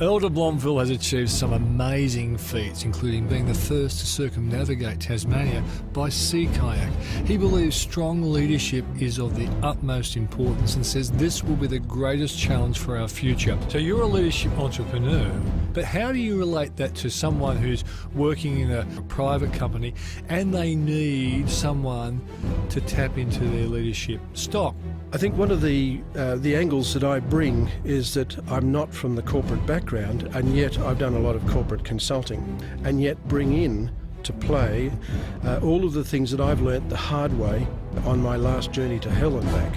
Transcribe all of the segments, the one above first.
Earl de Blonville has achieved some amazing feats, including being the first to circumnavigate Tasmania by sea kayak. He believes strong leadership is of the utmost importance and says this will be the greatest challenge for our future. So you're a leadership entrepreneur, but how do you relate that to someone who's working in a private company and they need someone to tap into their leadership stock? I think one of the angles that I bring is that I'm not from the corporate background, and yet I've done a lot of corporate consulting, and yet bring in to play all of the things that I've learnt the hard way on my last journey to hell and back.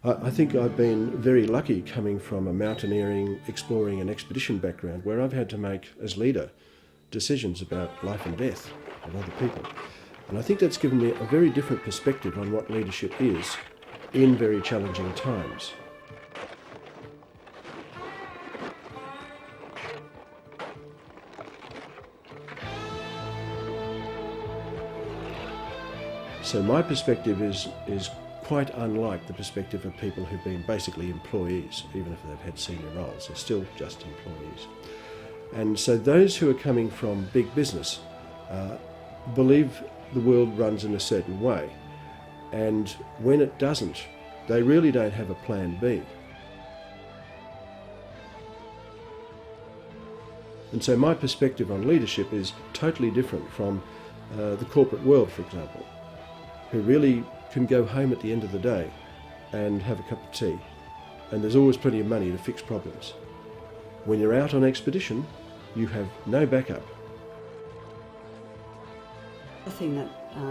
I think I've been very lucky coming from a mountaineering, exploring and expedition background where I've had to make, as leader, decisions about life and death of other people. And I think that's given me a very different perspective on what leadership is in very challenging times. So my perspective is quite unlike the perspective of people who've been basically employees, even if they've had senior roles, they're still just employees. And so those who are coming from big business believe the world runs in a certain way, and when it doesn't, they really don't have a plan B. And so my perspective on leadership is totally different from the corporate world, for example, who really can go home at the end of the day and have a cup of tea, and there's always plenty of money to fix problems. When you're out on expedition, you have no backup. The thing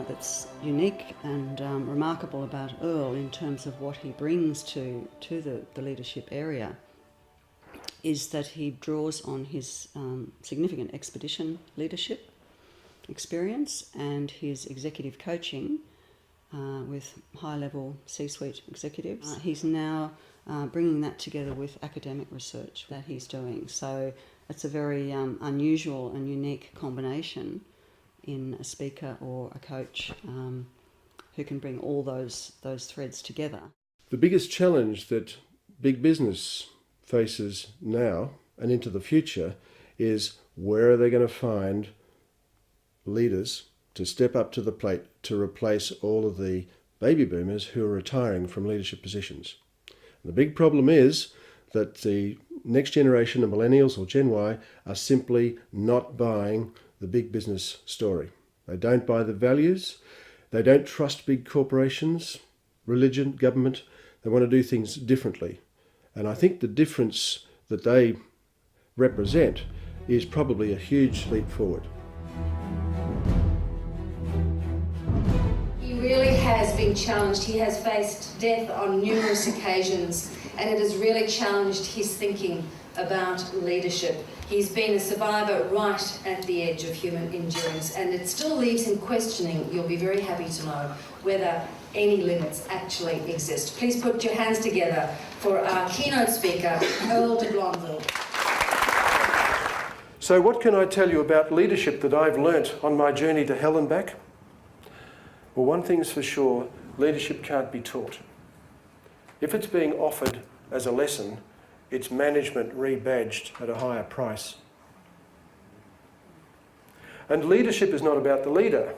that's unique and remarkable about Earl in terms of what he brings to the leadership area is that he draws on his significant expedition leadership experience and his executive coaching with high-level C-suite executives. He's now bringing that together with academic research that he's doing. So it's a very unusual and unique combination in a speaker or a coach who can bring all those threads together. The biggest challenge that big business faces now and into the future is where are they going to find leaders to step up to the plate to replace all of the baby boomers who are retiring from leadership positions. And the big problem is that the next generation of millennials or Gen Y are simply not buying the big business story. They don't buy the values, they don't trust big corporations, religion, government. They want to do things differently. And I think the difference that they represent is probably a huge leap forward. He really has been challenged. He has faced death on numerous occasions, and it has really challenged his thinking about leadership. He's been a survivor right at the edge of human endurance, and it still leaves him questioning, you'll be very happy to know, whether any limits actually exist. Please put your hands together for our keynote speaker, Earl de Blonville. So what can I tell you about leadership that I've learnt on my journey to hell and back? Well, one thing's for sure, leadership can't be taught. If it's being offered as a lesson, it's management rebadged at a higher price. And leadership is not about the leader.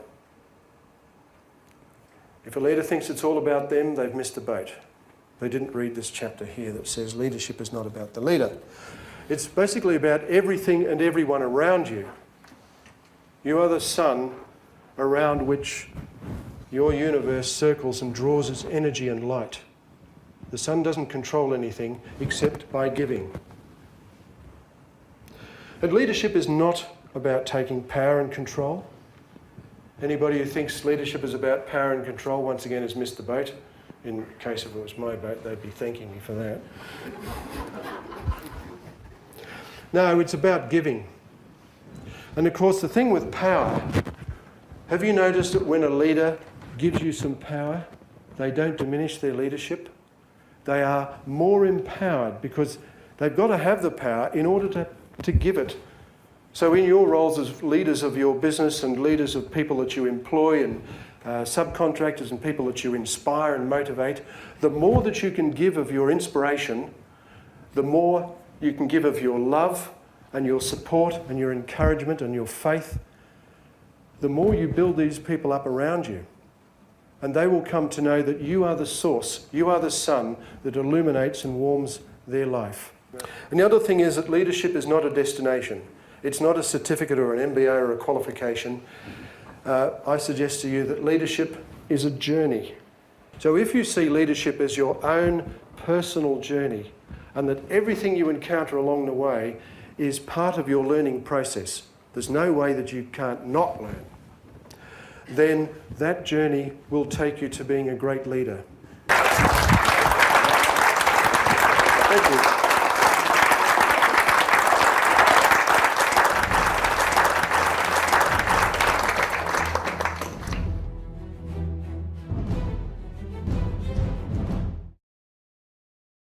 If a leader thinks it's all about them, they've missed the boat. They didn't read this chapter here that says leadership is not about the leader. It's basically about everything and everyone around you. You are the sun around which your universe circles and draws its energy and light. The sun doesn't control anything except by giving. And leadership is not about taking power and control. Anybody who thinks leadership is about power and control, once again, has missed the boat. In case if it was my boat, they'd be thanking me for that. No, it's about giving. And of course, the thing with power, have you noticed that when a leader gives you some power, they don't diminish their leadership? They are more empowered because they've got to have the power in order to give it. So in your roles as leaders of your business and leaders of people that you employ and subcontractors and people that you inspire and motivate, the more that you can give of your inspiration, the more you can give of your love and your support and your encouragement and your faith, the more you build these people up around you. And they will come to know that you are the source, you are the sun that illuminates and warms their life. And the other thing is that leadership is not a destination. It's not a certificate or an MBA or a qualification. I suggest to you that leadership is a journey. So if you see leadership as your own personal journey and that everything you encounter along the way is part of your learning process, there's no way that you can't not learn, then that journey will take you to being a great leader. Thank you.